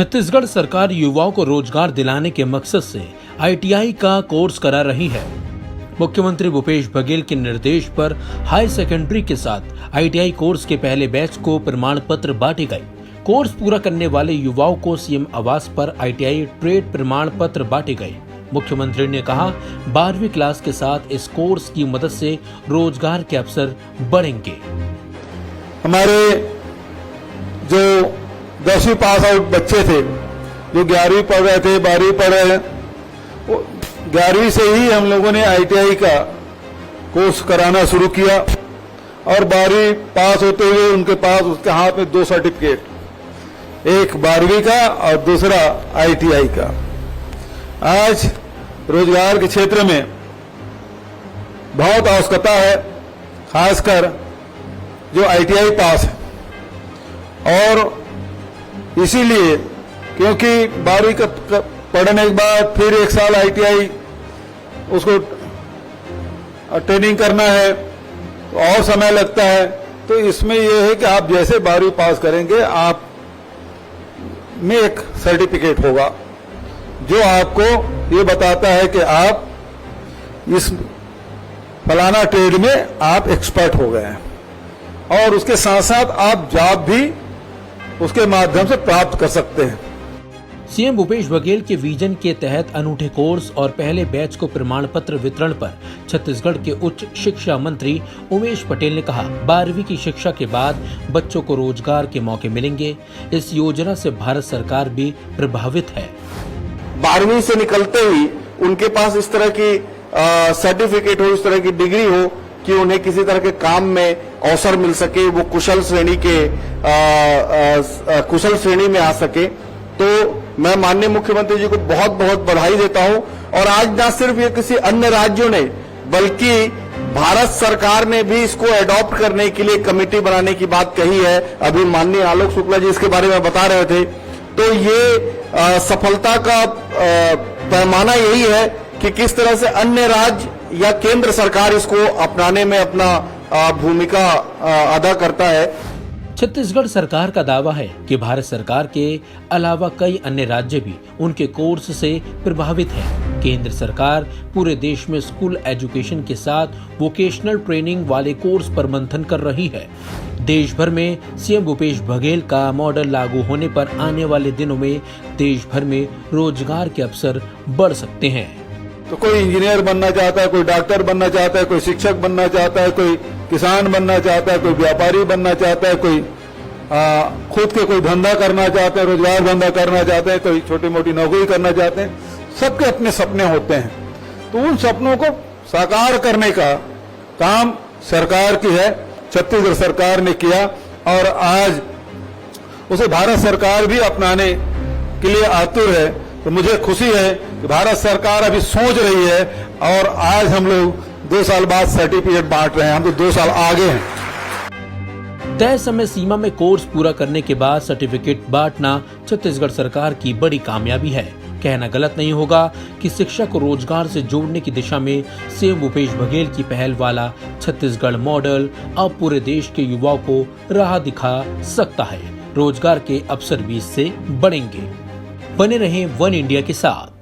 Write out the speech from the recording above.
छत्तीसगढ़ सरकार युवाओं को रोजगार दिलाने के मकसद से आईटीआई का कोर्स करा रही है। मुख्यमंत्री भूपेश बघेल के निर्देश पर हाई सेकेंडरी के साथ आईटीआई कोर्स के पहले बैच को प्रमाण पत्र बांटे गए। कोर्स पूरा करने वाले युवाओं को सीएम आवास पर आईटीआई ट्रेड प्रमाण पत्र बांटे गए। मुख्यमंत्री ने कहा 12वीं क्लास के साथ इस कोर्स की मदद से रोजगार के अवसर बढ़ेंगे। हमारे जो 10वीं पास आउट बच्चे थे, जो 11वीं पढ़ रहे थे, 12वीं पढ़ रहे हैं, 11वीं से ही हम लोगों ने आईटीआई का कोर्स कराना शुरू किया और 12वीं पास होते हुए उनके पास उसके हाथ में 2 सर्टिफिकेट, एक 12वीं का और दूसरा आईटीआई का। आज रोजगार के क्षेत्र में बहुत आवश्यकता है, खासकर जो आईटीआई पास है। और इसीलिए क्योंकि 12वीं का पढ़ने के बाद फिर 1 साल आईटीआई उसको ट्रेनिंग करना है तो और समय लगता है। तो इसमें यह है कि आप जैसे 12वीं पास करेंगे, आप में एक सर्टिफिकेट होगा जो आपको ये बताता है कि आप इस फलाना ट्रेड में आप एक्सपर्ट हो गए हैं और उसके साथ साथ आप जॉब भी उसके माध्यम से प्राप्त कर सकते हैं। सीएम भूपेश बघेल के विजन के तहत अनूठे कोर्स और पहले बैच को प्रमाण पत्र वितरण पर छत्तीसगढ़ के उच्च शिक्षा मंत्री उमेश पटेल ने कहा 12वीं की शिक्षा के बाद बच्चों को रोजगार के मौके मिलेंगे। इस योजना से भारत सरकार भी प्रभावित है। 12वीं से निकलते ही उनके पास इस तरह की सर्टिफिकेट हो, इस तरह की डिग्री हो कि उन्हें किसी तरह के काम में अवसर मिल सके, वो कुशल श्रेणी में आ सके। तो मैं माननीय मुख्यमंत्री जी को बहुत बहुत बधाई देता हूं। और आज न सिर्फ ये किसी अन्य राज्यों ने बल्कि भारत सरकार ने भी इसको एडॉप्ट करने के लिए कमेटी बनाने की बात कही है। अभी माननीय आलोक शुक्ला जी इसके बारे में बता रहे थे। तो ये सफलता का पैमाना यही है कि किस तरह से अन्य राज्य या केंद्र सरकार इसको अपनाने में अपना भूमिका अदा करता है। छत्तीसगढ़ सरकार का दावा है कि भारत सरकार के अलावा कई अन्य राज्य भी उनके कोर्स से प्रभावित हैं। केंद्र सरकार पूरे देश में स्कूल एजुकेशन के साथ वोकेशनल ट्रेनिंग वाले कोर्स पर मंथन कर रही है। देश भर में सीएम भूपेश बघेल का मॉडल लागू होने पर आने वाले दिनों में देश भर में रोजगार के अवसर बढ़ सकते हैं। तो कोई इंजीनियर बनना चाहता है, कोई डॉक्टर बनना चाहता है, कोई शिक्षक बनना चाहता है, कोई किसान बनना चाहता है, कोई व्यापारी बनना चाहता है, कोई खुद के कोई धंधा करना चाहते हैं, रोजगार धंधा करना चाहते हैं, कोई छोटी मोटी नौकरी करना चाहते हैं। सबके अपने सपने होते हैं। तो उन सपनों को साकार करने का काम सरकार की है, छत्तीसगढ़ सरकार ने किया और आज उसे भारत सरकार भी अपनाने के लिए आतुर है। तो मुझे खुशी है कि भारत सरकार अभी सोच रही है और आज हम लोग 2 साल बाद सर्टिफिकेट बांट रहे हैं। हम तो 2 साल आगे हैं। तय समय सीमा में कोर्स पूरा करने के बाद सर्टिफिकेट बांटना छत्तीसगढ़ सरकार की बड़ी कामयाबी है। कहना गलत नहीं होगा कि शिक्षा को रोजगार से जोड़ने की दिशा में सीएम भूपेश बघेल की पहल वाला छत्तीसगढ़ मॉडल अब पूरे देश के युवाओं को राह दिखा सकता है। रोजगार के अवसर भी इससे बढ़ेंगे। बने रहें वन इंडिया के साथ।